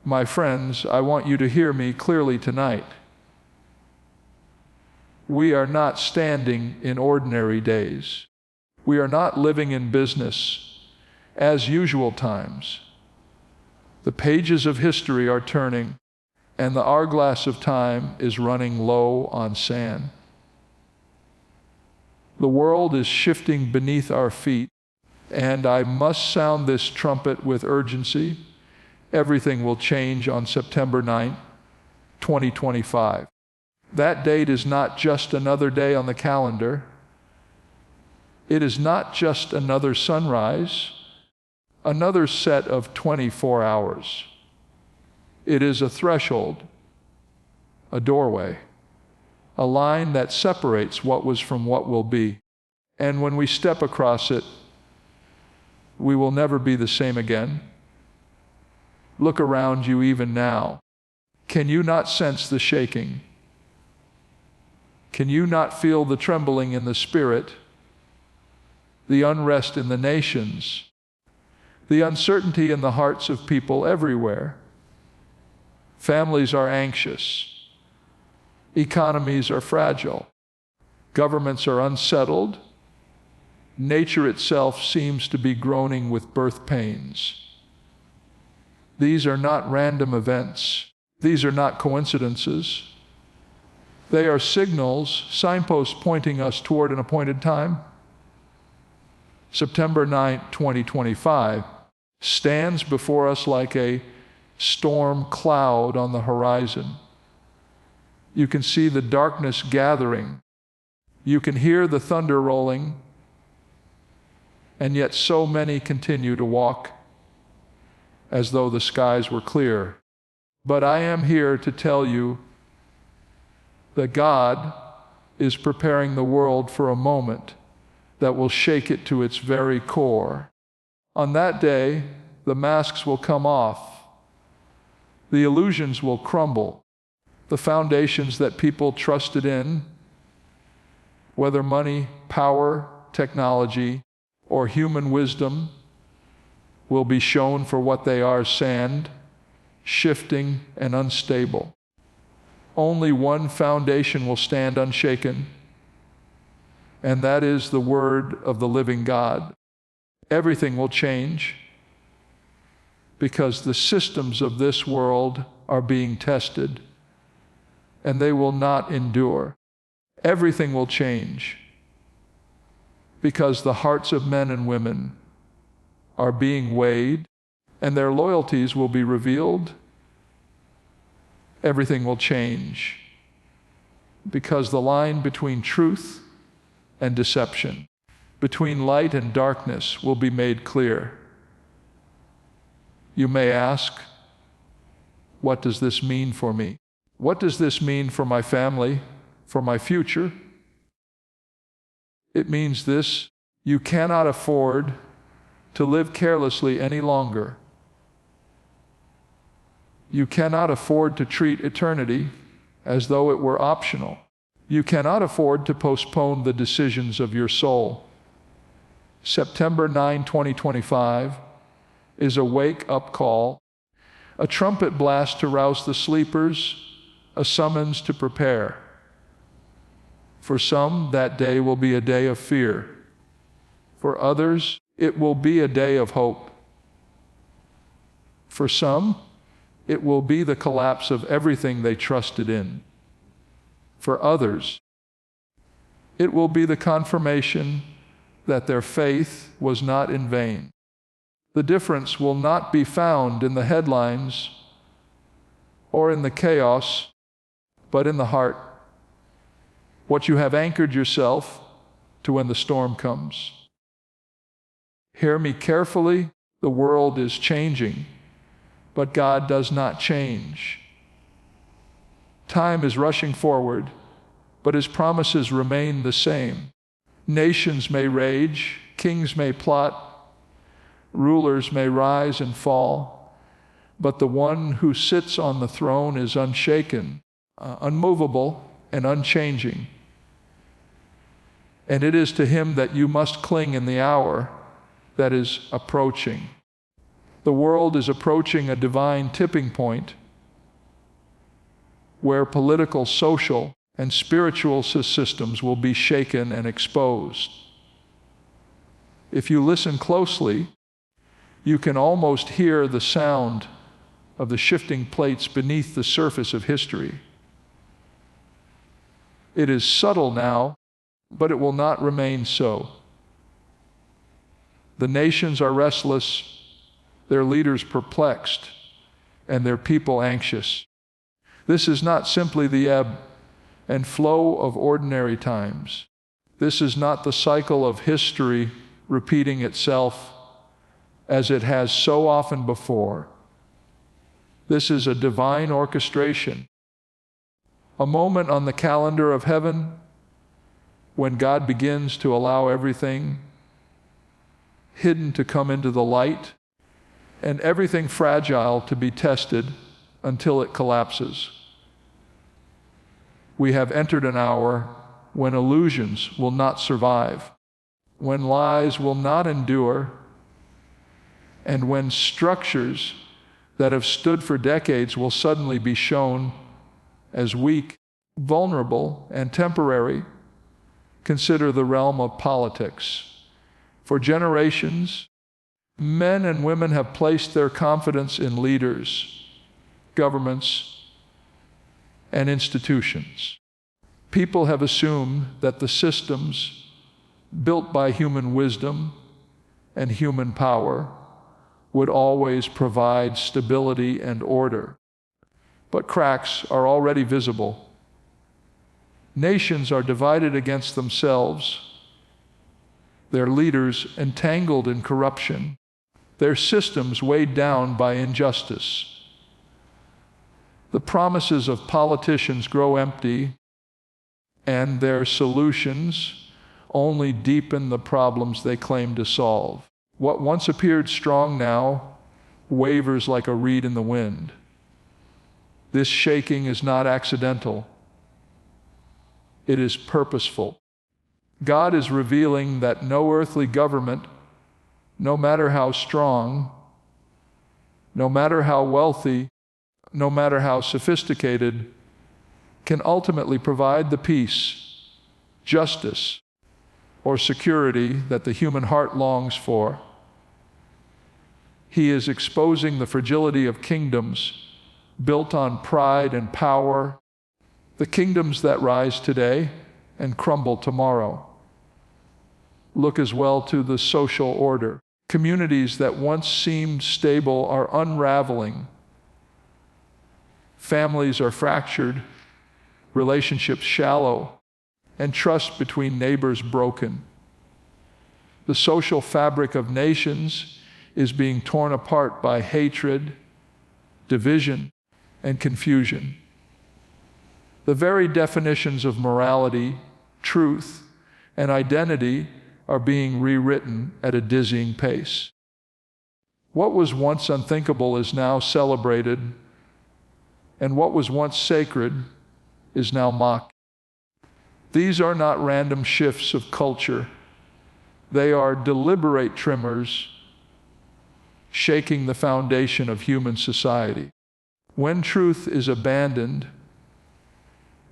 My friends, I want you to hear me clearly tonight. We are not standing in ordinary days. We are not living in business as usual times. The pages of history are turning, and the hourglass of time is running low on sand. The world is shifting beneath our feet, and I must sound this trumpet with urgency. Everything will change on September 9, 2025. That date is not just another day on the calendar. It is not just another sunrise, another set of 24 hours. It is a threshold, a doorway, a line that separates what was from what will be. And when we step across it, we will never be the same again. Look around you even now. Can you not sense the shaking? Can you not feel the trembling in the spirit, the unrest in the nations, the uncertainty in the hearts of people everywhere? Families are anxious. Economies are fragile. Governments are unsettled. Nature itself seems to be groaning with birth pains. These are not random events. These are not coincidences. They are signals, signposts pointing us toward an appointed time. September 9, 2025 stands before us like a storm cloud on the horizon. You can see the darkness gathering. You can hear the thunder rolling. And yet so many continue to walk as though the skies were clear. But I am here to tell you that God is preparing the world for a moment that will shake it to its very core. On that day, the masks will come off. The illusions will crumble. The foundations that people trusted in, whether money, power, technology, or human wisdom, will be shown for what they are: sand, shifting, and unstable. Only one foundation will stand unshaken, and that is the word of the living God. Everything will change because the systems of this world are being tested, and they will not endure. Everything will change because the hearts of men and women are being weighed, and their loyalties will be revealed. Everything will change because the line between truth and deception, between light and darkness, will be made clear. You may ask, what does this mean for me? What does this mean for my family, for my future? It means this: you cannot afford to live carelessly any longer. You cannot afford to treat eternity as though it were optional. You cannot afford to postpone the decisions of your soul. September 9, 2025 is a wake-up call, a trumpet blast to rouse the sleepers, a summons to prepare. For some, that day will be a day of fear. For others, it will be a day of hope. For some, it will be the collapse of everything they trusted in. For others, it will be the confirmation that their faith was not in vain. The difference will not be found in the headlines or in the chaos, but in the heart. What you have anchored yourself to when the storm comes. Hear me carefully. The world is changing, but God does not change. Time is rushing forward, but His promises remain the same. Nations may rage, kings may plot, rulers may rise and fall, but the one who sits on the throne is unshaken, unmovable, and unchanging. And it is to Him that you must cling in the hour that is approaching. The world is approaching a divine tipping point where political, social, and spiritual systems will be shaken and exposed. If you listen closely, you can almost hear the sound of the shifting plates beneath the surface of history. It is subtle now, but it will not remain so. The nations are restless, their leaders perplexed, and their people anxious. This is not simply the ebb and flow of ordinary times. This is not the cycle of history repeating itself as it has so often before. This is a divine orchestration, a moment on the calendar of heaven when God begins to allow everything hidden to come into the light and everything fragile to be tested until it collapses. We have entered an hour when illusions will not survive, when lies will not endure, and when structures that have stood for decades will suddenly be shown as weak, vulnerable, and temporary. Consider the realm of politics. For generations, men and women have placed their confidence in leaders, governments, and institutions. People have assumed that the systems built by human wisdom and human power would always provide stability and order. But cracks are already visible. Nations are divided against themselves, their leaders entangled in corruption, their systems weighed down by injustice. The promises of politicians grow empty, and their solutions only deepen the problems they claim to solve. What once appeared strong now wavers like a reed in the wind. This shaking is not accidental. It is purposeful. God is revealing that no earthly government, no matter how strong, no matter how wealthy, no matter how sophisticated, can ultimately provide the peace, justice, or security that the human heart longs for. He is exposing the fragility of kingdoms built on pride and power, the kingdoms that rise today and crumble tomorrow. Look as well to the social order. Communities that once seemed stable are unraveling. Families are fractured, relationships shallow, and trust between neighbors broken. The social fabric of nations is being torn apart by hatred, division, and confusion. The very definitions of morality, truth, and identity are being rewritten at a dizzying pace. What was once unthinkable is now celebrated, and what was once sacred is now mocked. These are not random shifts of culture. They are deliberate tremors shaking the foundation of human society. When truth is abandoned,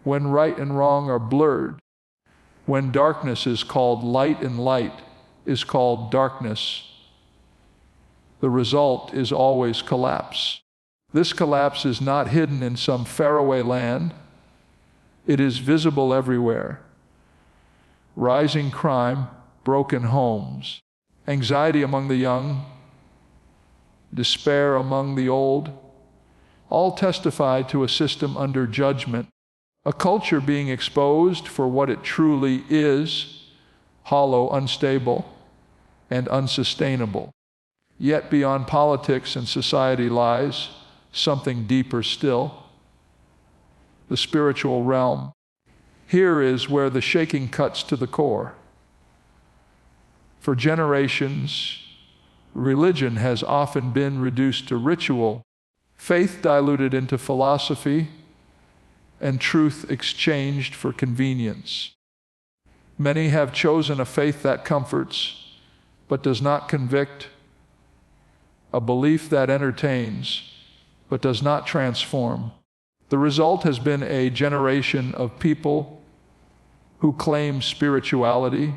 when right and wrong are blurred, when darkness is called light and light is called darkness, the result is always collapse. This collapse is not hidden in some faraway land. It is visible everywhere. Rising crime, broken homes, anxiety among the young, despair among the old, all testify to a system under judgment, a culture being exposed for what it truly is, hollow, unstable, and unsustainable. Yet beyond politics and society lies something deeper still, the spiritual realm. Here is where the shaking cuts to the core. For generations, religion has often been reduced to ritual, faith diluted into philosophy, and truth exchanged for convenience. Many have chosen a faith that comforts, but does not convict, a belief that entertains but does not transform. The result has been a generation of people who claim spirituality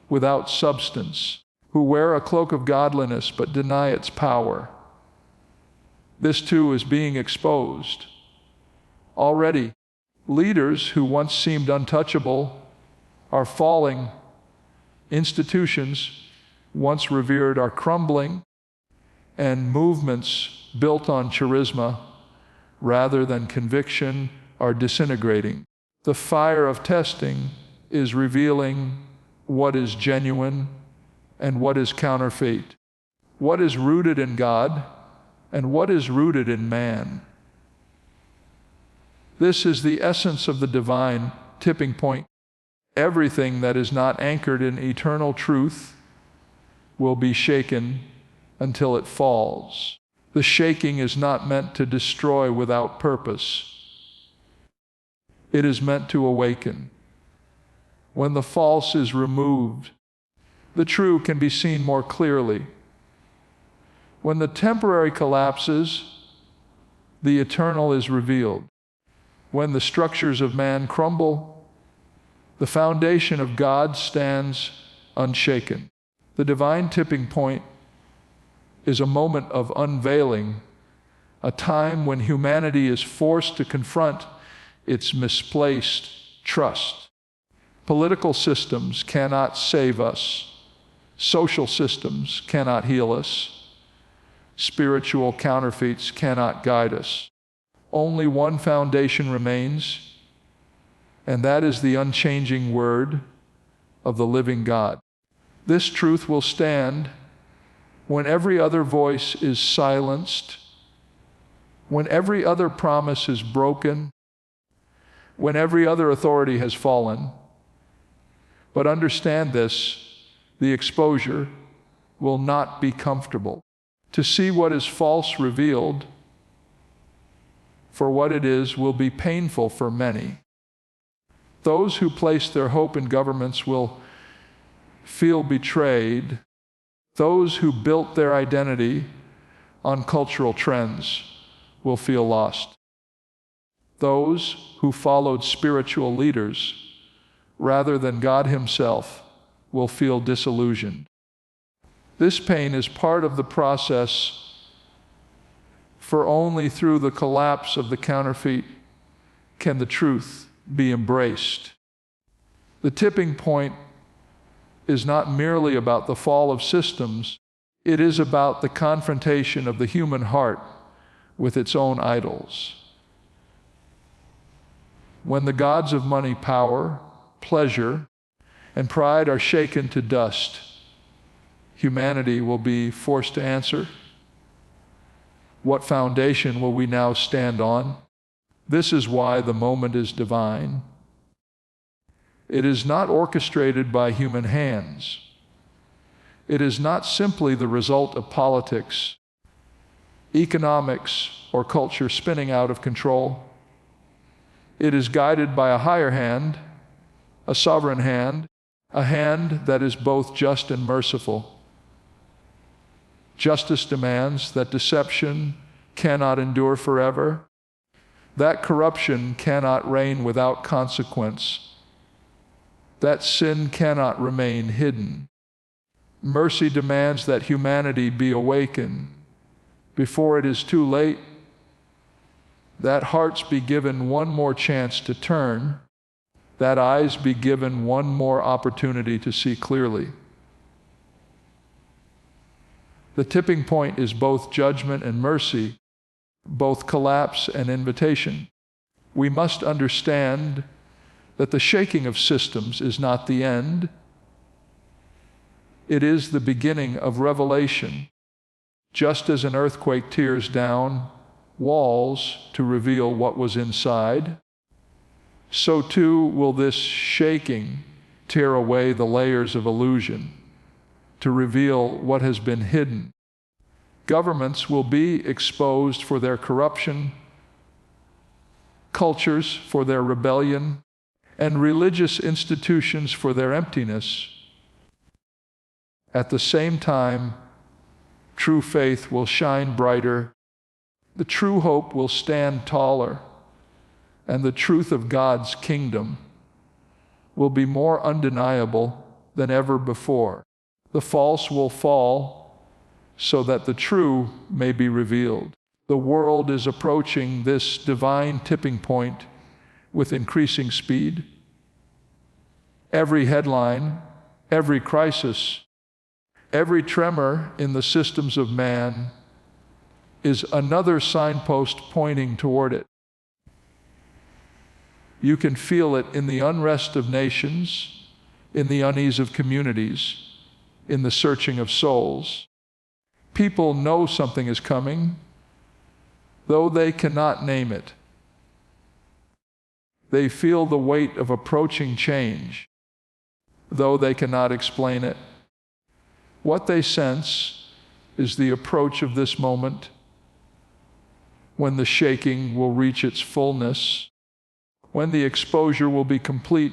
without substance, who wear a cloak of godliness but deny its power. This too is being exposed. Already, leaders who once seemed untouchable are falling. Institutions once revered are crumbling, and movements built on charisma rather than conviction are disintegrating. The fire of testing is revealing what is genuine and what is counterfeit, what is rooted in God and what is rooted in man. This is the essence of the divine tipping point. Everything that is not anchored in eternal truth will be shaken until it falls. The shaking is not meant to destroy without purpose. It is meant to awaken. When the false is removed, the true can be seen more clearly. When the temporary collapses, the eternal is revealed. When the structures of man crumble, the foundation of God stands unshaken. The divine tipping point is a moment of unveiling, a time when humanity is forced to confront its misplaced trust. Political systems cannot save us. Social systems cannot heal us. Spiritual counterfeits cannot guide us. Only one foundation remains, and that is the unchanging word of the living God. This truth will stand when every other voice is silenced, when every other promise is broken, when every other authority has fallen. But understand this, the exposure will not be comfortable. To see what is false revealed for what it is will be painful for many. Those who place their hope in governments will feel betrayed. Those who built their identity on cultural trends will feel lost. Those who followed spiritual leaders rather than God Himself will feel disillusioned. This pain is part of the process, for only through the collapse of the counterfeit can the truth be embraced. The tipping point is not merely about the fall of systems, it is about the confrontation of the human heart with its own idols. When the gods of money, power, pleasure, and pride are shaken to dust, humanity will be forced to answer. What foundation will we now stand on? This is why the moment is divine. It is not orchestrated by human hands. It is not simply the result of politics, economics, or culture spinning out of control. It is guided by a higher hand, a sovereign hand, a hand that is both just and merciful. Justice demands that deception cannot endure forever, that corruption cannot reign without consequence, that sin cannot remain hidden. Mercy demands that humanity be awakened before it is too late, that hearts be given one more chance to turn, that eyes be given one more opportunity to see clearly. The tipping point is both judgment and mercy, both collapse and invitation. We must understand that the shaking of systems is not the end. It is the beginning of revelation. Just as an earthquake tears down walls to reveal what was inside, so too will this shaking tear away the layers of illusion to reveal what has been hidden. Governments will be exposed for their corruption, cultures for their rebellion, and religious institutions for their emptiness. At the same time, True faith will shine brighter. The true hope will stand taller. And the truth of God's kingdom will be more undeniable than ever before. The false will fall so that the true may be revealed. The world is approaching this divine tipping point with increasing speed. Every headline, every crisis, every tremor in the systems of man is another signpost pointing toward it. You can feel it in the unrest of nations, in the unease of communities, in the searching of souls. People know something is coming, though they cannot name it. They feel the weight of approaching change, though they cannot explain it. What they sense is the approach of this moment, when the shaking will reach its fullness, when the exposure will be complete,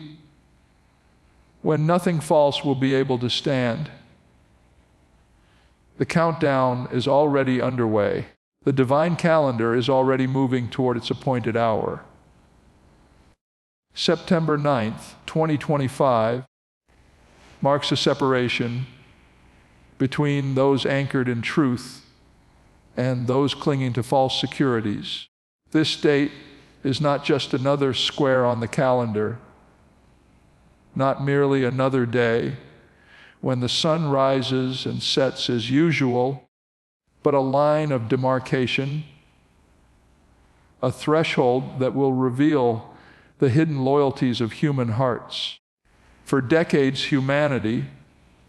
when nothing false will be able to stand. The countdown is already underway. The divine calendar is already moving toward its appointed hour. September 9th, 2025, marks a separation between those anchored in truth and those clinging to false securities. This date is not just another square on the calendar, not merely another day when the sun rises and sets as usual, but a line of demarcation, a threshold that will reveal the hidden loyalties of human hearts. For decades, humanity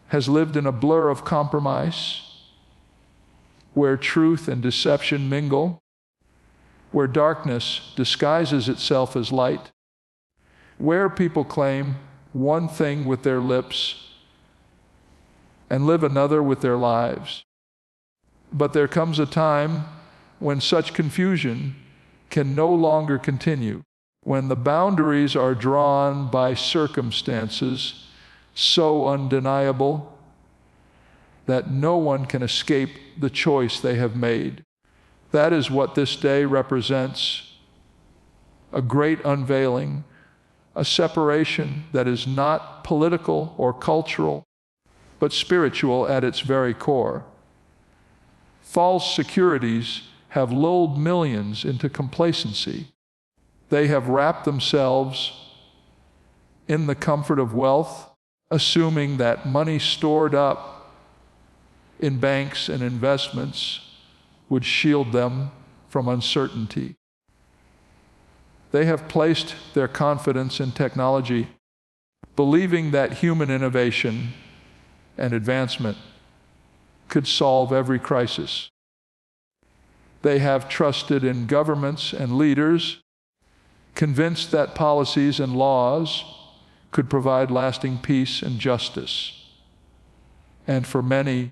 has lived in a blur of compromise, where truth and deception mingle, where darkness disguises itself as light, where people claim one thing with their lips and live another with their lives. But there comes a time when such confusion can no longer continue, when the boundaries are drawn by circumstances so undeniable that no one can escape the choice they have made. That is what this day represents: a great unveiling, a separation that is not political or cultural, but spiritual at its very core. False securities have lulled millions into complacency. They have wrapped themselves in the comfort of wealth, assuming that money stored up in banks and investments would shield them from uncertainty. They have placed their confidence in technology, believing that human innovation and advancement could solve every crisis. They have trusted in governments and leaders, convinced that policies and laws could provide lasting peace and justice. And for many,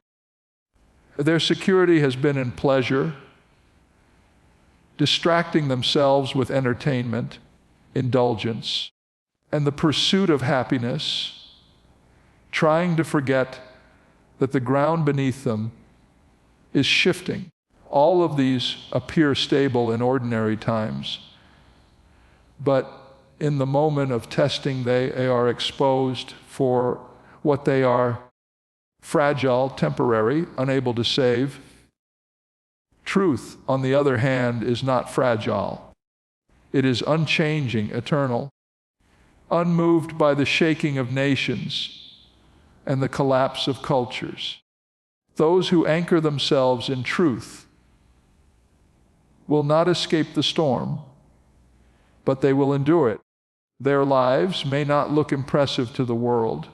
their security has been in pleasure, distracting themselves with entertainment, indulgence, and the pursuit of happiness, trying to forget that the ground beneath them is shifting. All of these appear stable in ordinary times, but in the moment of testing, they are exposed for what they are: fragile, temporary, unable to save. Truth, on the other hand, is not fragile. It is unchanging, eternal, unmoved by the shaking of nations and the collapse of cultures. Those who anchor themselves in truth will not escape the storm, but they will endure it. Their lives may not look impressive to the world.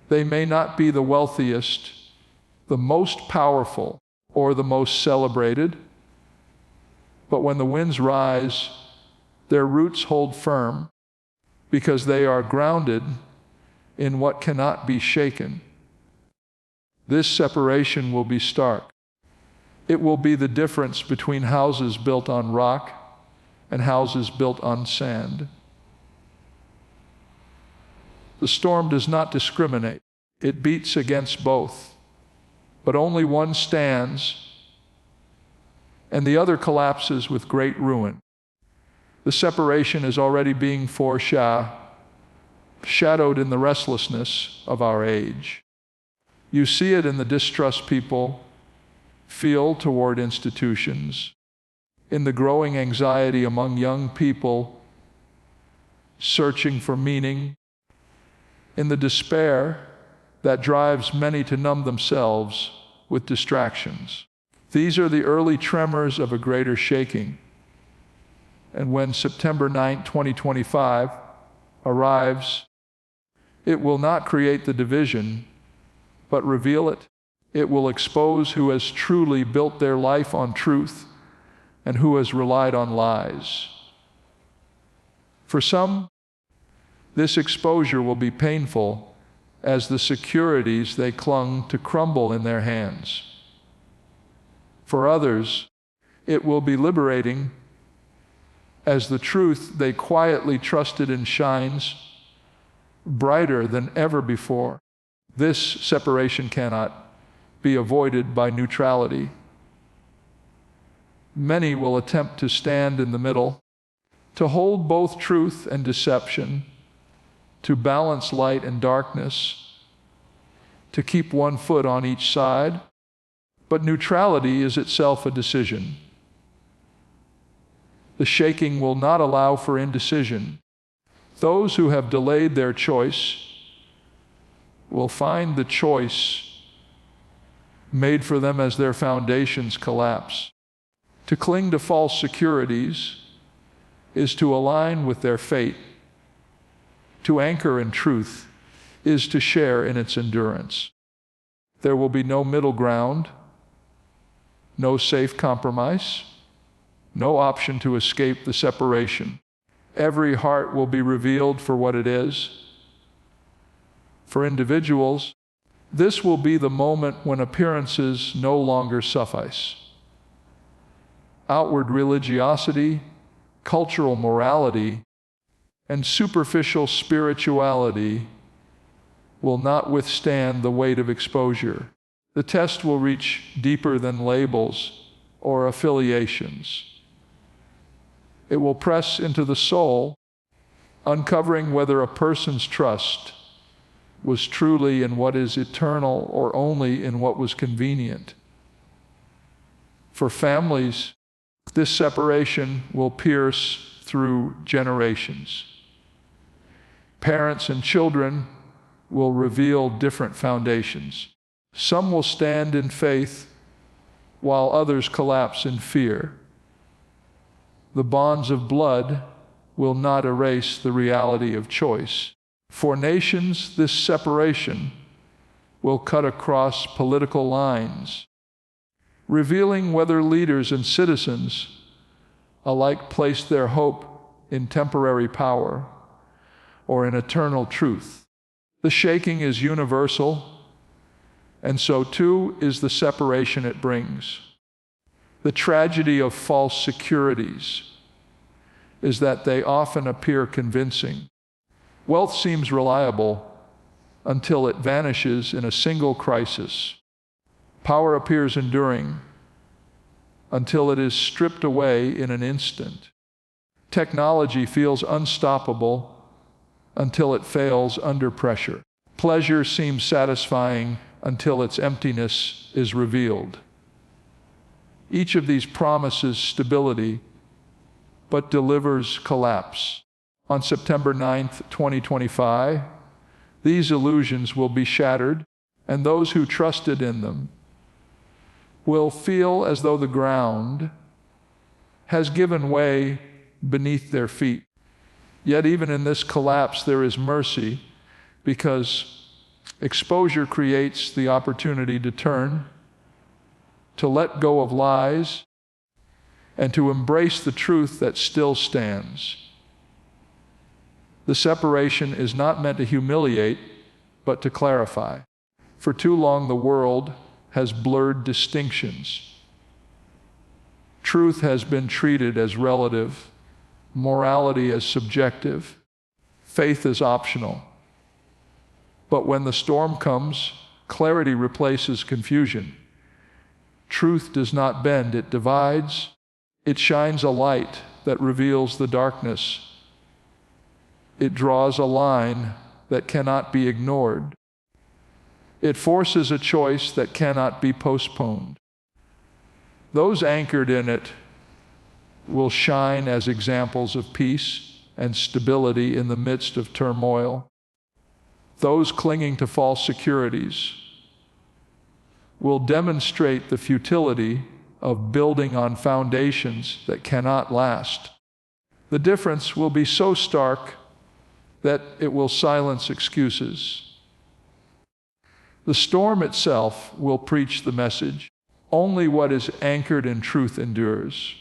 They may not be the wealthiest, the most powerful, or the most celebrated, but when the winds rise, their roots hold firm because they are grounded in what cannot be shaken. This separation will be stark. It will be the difference between houses built on rock and houses built on sand. The storm does not discriminate. It beats against both. but only one stands, and the other collapses with great ruin. The separation is already being foreshadowed in the restlessness of our age. You see it in the distrust people feel toward institutions, in the growing anxiety among young people searching for meaning, in the despair that drives many to numb themselves with distractions. These are the early tremors of a greater shaking. And when September 9, 2025 arrives, it will not create the division, but reveal it. It will expose who has truly built their life on truth and who has relied on lies. For some, this exposure will be painful as the securities they clung to crumble in their hands. For others, it will be liberating as the truth they quietly trusted in shines brighter than ever before. This separation cannot be avoided by neutrality. Many will attempt to stand in the middle, to hold both truth and deception, to balance light and darkness, to keep one foot on each side. But neutrality is itself a decision. The shaking will not allow for indecision. Those who have delayed their choice will find the choice made for them as their foundations collapse. To cling to false securities is to align with their fate. To anchor in truth is to share in its endurance. There will be no middle ground, no safe compromise, no option to escape the separation. Every heart will be revealed for what it is. For individuals, this will be the moment when appearances no longer suffice. Outward religiosity, cultural morality, and superficial spirituality will not withstand the weight of exposure. The test will reach deeper than labels or affiliations. It will press into the soul, uncovering whether a person's trust was truly in what is eternal or only in what was convenient. For families, this separation will pierce through generations. Parents and children will reveal different foundations. Some will stand in faith while others collapse in fear. The bonds of blood will not erase the reality of choice. For nations, this separation will cut across political lines, revealing whether leaders and citizens alike place their hope in temporary power or in eternal truth. The shaking is universal, and so too is the separation it brings. The tragedy of false securities is that they often appear convincing. Wealth seems reliable until it vanishes in a single crisis. Power appears enduring until it is stripped away in an instant. Technology feels unstoppable until it fails under pressure. Pleasure seems satisfying until its emptiness is revealed. Each of these promises stability, but delivers collapse. On September 9th, 2025, these illusions will be shattered, and those who trusted in them will feel as though the ground has given way beneath their feet. Yet even in this collapse, there is mercy, because exposure creates the opportunity to turn, to let go of lies, and to embrace the truth that still stands. The separation is not meant to humiliate, but to clarify. For too long, the world has blurred distinctions. Truth has been treated as relative, morality as subjective, faith as optional. But when the storm comes, Clarity replaces confusion. Truth does not bend, it divides. It shines a light that reveals the darkness. It draws a line that cannot be ignored. It forces a choice that cannot be postponed. Those anchored in it will shine as examples of peace and stability in the midst of turmoil. Those clinging to false securities will demonstrate the futility of building on foundations that cannot last. The difference will be so stark that it will silence excuses. The storm itself will preach the message. Only what is anchored in truth endures.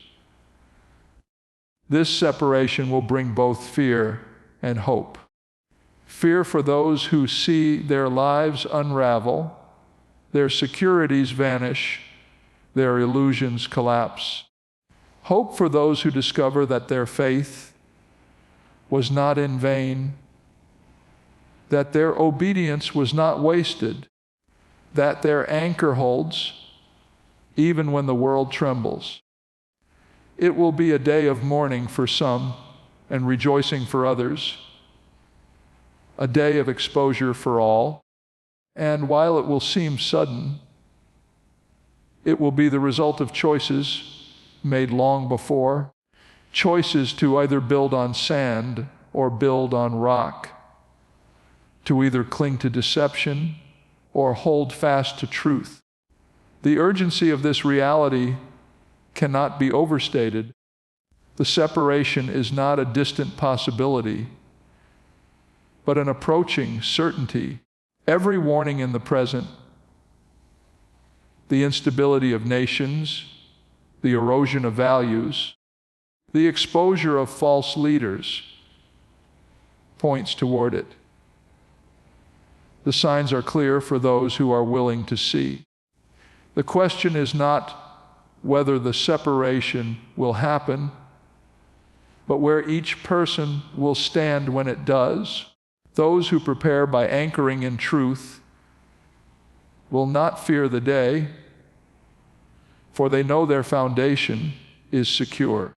This separation will bring both fear and hope. Fear for those who see their lives unravel, their securities vanish, their illusions collapse. Hope for those who discover that their faith was not in vain, that their obedience was not wasted, that their anchor holds even when the world trembles. It will be a day of mourning for some and rejoicing for others, a day of exposure for all, and while it will seem sudden, it will be the result of choices made long before, choices to either build on sand or build on rock, to either cling to deception or hold fast to truth. The urgency of this reality cannot be overstated. The separation is not a distant possibility, but an approaching certainty. Every warning in the present, the instability of nations, the erosion of values, the exposure of false leaders, points toward it. The signs are clear for those who are willing to see. The question is not whether the separation will happen, but where each person will stand when it does. Those who prepare by anchoring in truth will not fear the day, for they know their foundation is secure.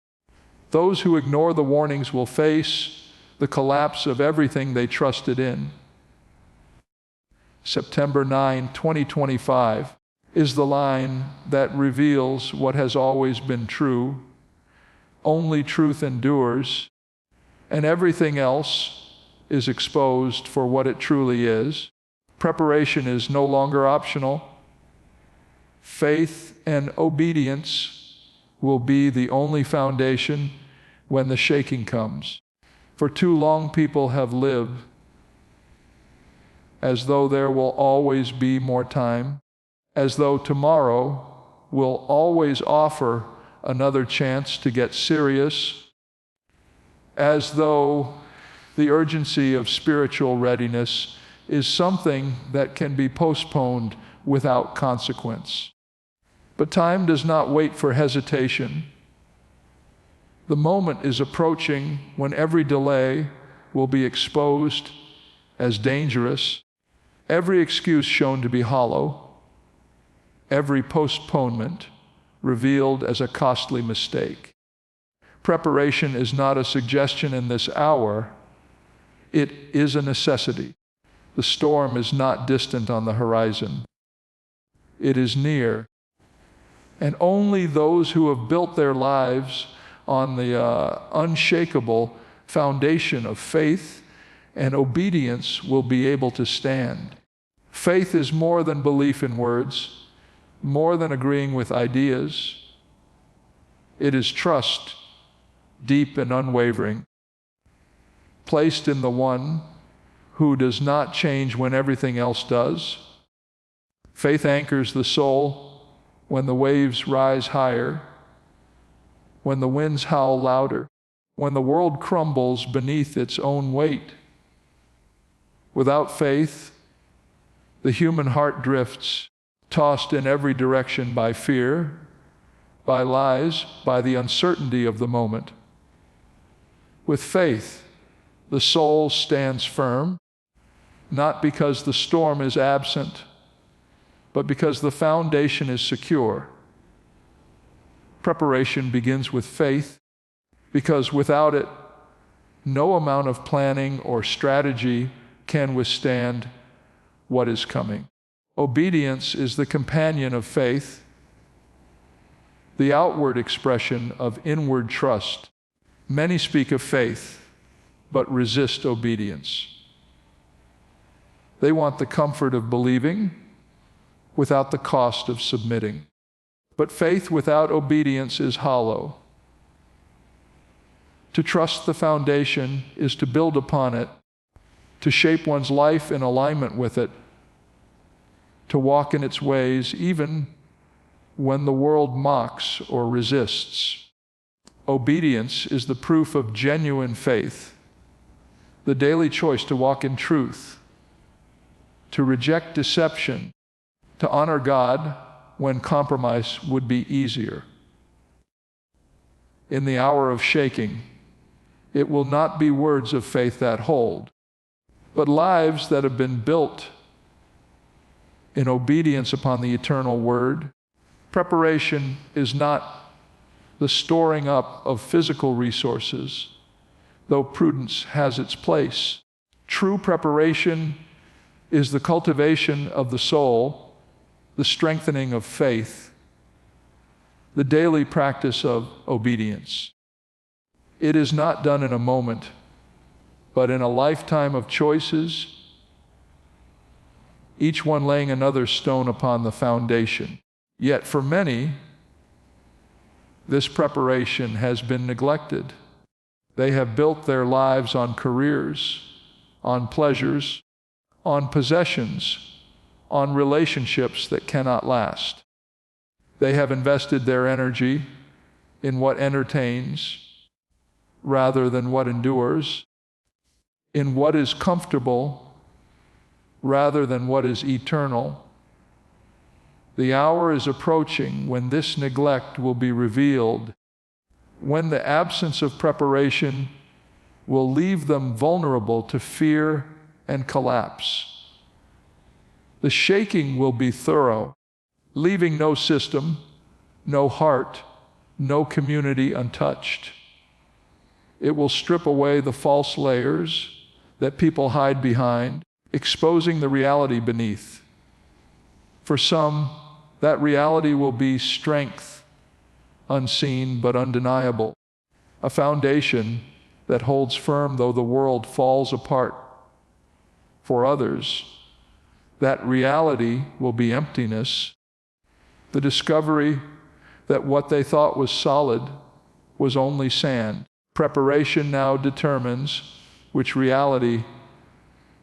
Those who ignore the warnings will face the collapse of everything they trusted in. September 9, 2025 is the line that reveals what has always been true. Only truth endures, and everything else is exposed for what it truly is. Preparation is no longer optional. Faith and obedience will be the only foundation when the shaking comes. For too long people have lived as though there will always be more time, as though tomorrow will always offer another chance to get serious, as though the urgency of spiritual readiness is something that can be postponed without consequence. But time does not wait for hesitation. The moment is approaching when every delay will be exposed as dangerous, every excuse shown to be hollow, every postponement revealed as a costly mistake. Preparation is not a suggestion in this hour, it is a necessity. The storm is not distant on the horizon. It is near. And only those who have built their lives on the unshakable foundation of faith and obedience will be able to stand. Faith is more than belief in words, more than agreeing with ideas. It is trust, deep and unwavering, placed in the one who does not change when everything else does. Faith anchors the soul when the waves rise higher, when the winds howl louder, when the world crumbles beneath its own weight. Without faith, the human heart drifts, tossed in every direction by fear, by lies, by the uncertainty of the moment. With faith, the soul stands firm, not because the storm is absent, but because the foundation is secure. Preparation begins with faith, because without it, no amount of planning or strategy can withstand what is coming. Obedience is the companion of faith, the outward expression of inward trust. Many speak of faith, but resist obedience. They want the comfort of believing without the cost of submitting. But faith without obedience is hollow. To trust the foundation is to build upon it, to shape one's life in alignment with it, to walk in its ways even when the world mocks or resists. Obedience is the proof of genuine faith, the daily choice to walk in truth, to reject deception, to honor God when compromise would be easier. In the hour of shaking, it will not be words of faith that hold, but lives that have been built in obedience upon the eternal word. Preparation is not the storing up of physical resources, though prudence has its place. True preparation is the cultivation of the soul, the strengthening of faith, the daily practice of obedience. It is not done in a moment, but in a lifetime of choices, each one laying another stone upon the foundation. Yet for many, this preparation has been neglected. They have built their lives on careers, on pleasures, on possessions, on relationships that cannot last. They have invested their energy in what entertains rather than what endures, in what is comfortable rather than what is eternal. The hour is approaching when this neglect will be revealed, when the absence of preparation will leave them vulnerable to fear and collapse. The shaking will be thorough, leaving no system, no heart, no community untouched. It will strip away the false layers that people hide behind, exposing the reality beneath. For some, that reality will be strength, unseen but undeniable, a foundation that holds firm though the world falls apart. For others, that reality will be emptiness, the discovery that what they thought was solid was only sand. Preparation now determines which reality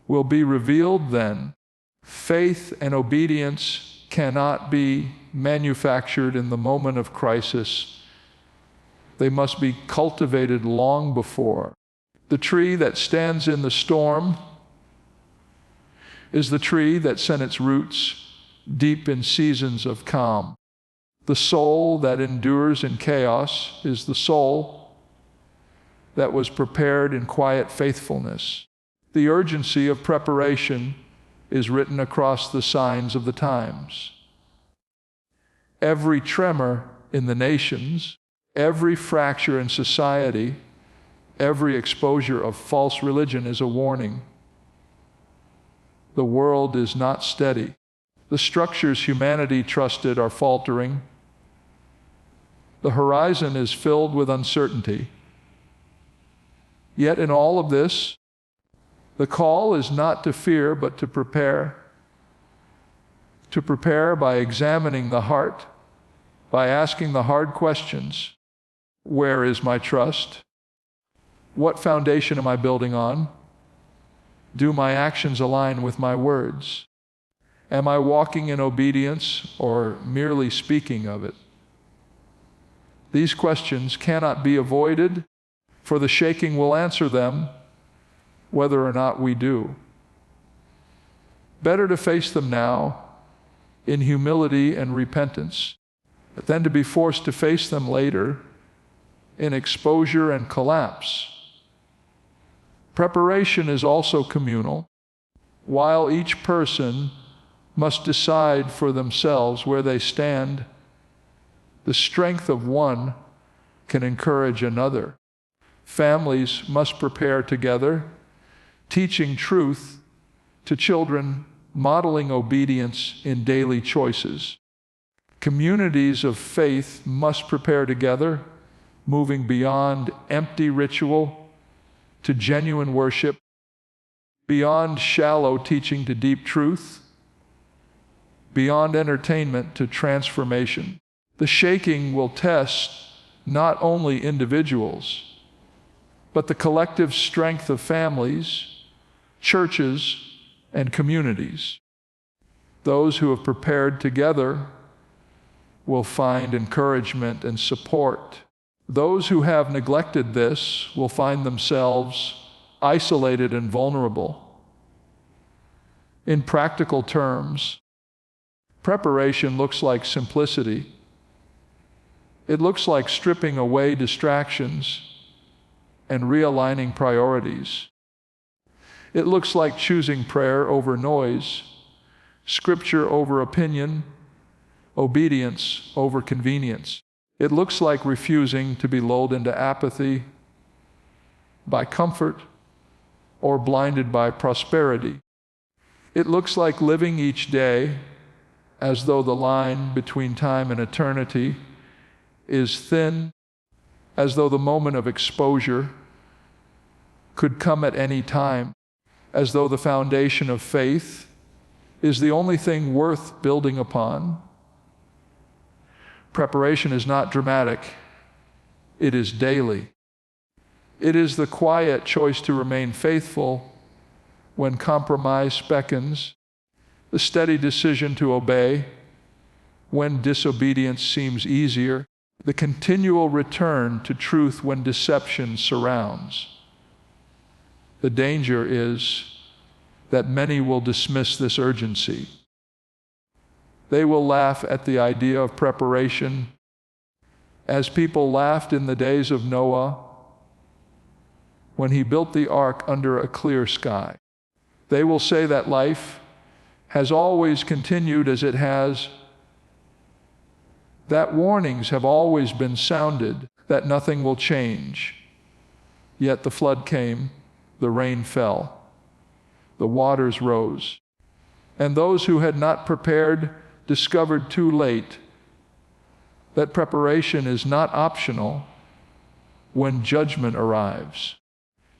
will be revealed then. Faith and obedience cannot be manufactured in the moment of crisis. They must be cultivated long before. The tree that stands in the storm is the tree that sent its roots deep in seasons of calm. The soul that endures in chaos is the soul that was prepared in quiet faithfulness. The urgency of preparation is written across the signs of the times. Every tremor in the nations, every fracture in society, every exposure of false religion is a warning. The world is not steady. The structures humanity trusted are faltering. The horizon is filled with uncertainty. Yet in all of this, the call is not to fear, but to prepare. To prepare by examining the heart, by asking the hard questions. Where is my trust? What foundation am I building on? Do my actions align with my words? Am I walking in obedience or merely speaking of it? These questions cannot be avoided, for the shaking will answer them whether or not we do. Better to face them now in humility and repentance than to be forced to face them later in exposure and collapse. Preparation is also communal. While each person must decide for themselves where they stand. The strength of one can encourage another. Families must prepare together, teaching truth to children, modeling obedience in daily choices. Communities of faith must prepare together, moving beyond empty ritual to genuine worship, beyond shallow teaching to deep truth, beyond entertainment to transformation. The shaking will test not only individuals, but the collective strength of families, churches, and communities. Those who have prepared together will find encouragement and support. Those who have neglected this will find themselves isolated and vulnerable. In practical terms, preparation looks like simplicity. It looks like stripping away distractions and realigning priorities. It looks like choosing prayer over noise, scripture over opinion, obedience over convenience. It looks like refusing to be lulled into apathy by comfort or blinded by prosperity. It looks like living each day as though the line between time and eternity is thin, as though the moment of exposure could come at any time, as though the foundation of faith is the only thing worth building upon. Preparation is not dramatic. It is daily. It is the quiet choice to remain faithful when compromise beckons, the steady decision to obey when disobedience seems easier, the continual return to truth when deception surrounds. The danger is that many will dismiss this urgency. They will laugh at the idea of preparation as people laughed in the days of Noah when he built the ark under a clear sky. They will say that life has always continued as it has, that warnings have always been sounded, that nothing will change. Yet the flood came, the rain fell, the waters rose, and those who had not prepared discovered too late that preparation is not optional when judgment arrives.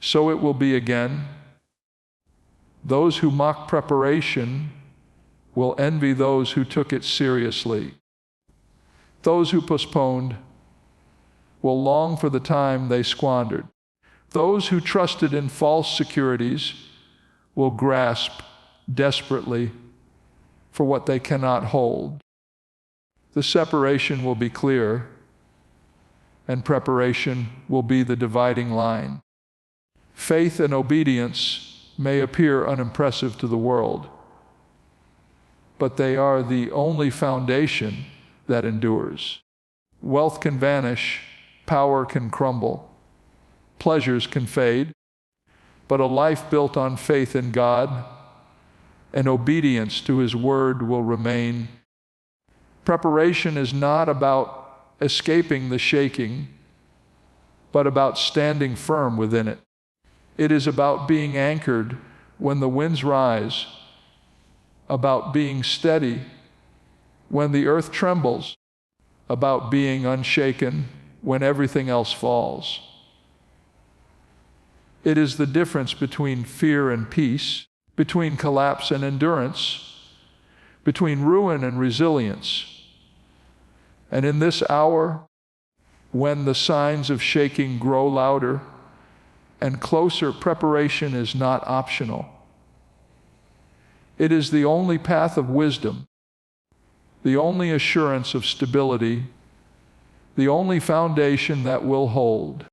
So it will be again. Those who mock preparation will envy those who took it seriously. Those who postponed will long for the time they squandered. Those who trusted in false securities will grasp desperately for what they cannot hold. The separation will be clear, and preparation will be the dividing line. Faith and obedience may appear unimpressive to the world, but they are the only foundation that endures. Wealth can vanish, power can crumble, pleasures can fade, but a life built on faith in God and obedience to His word will remain. Preparation is not about escaping the shaking, but about standing firm within it. It is about being anchored when the winds rise, about being steady when the earth trembles, about being unshaken when everything else falls. It is the difference between fear and peace, between collapse and endurance, between ruin and resilience. And in this hour, when the signs of shaking grow louder and closer, preparation is not optional. It is the only path of wisdom, the only assurance of stability, the only foundation that will hold.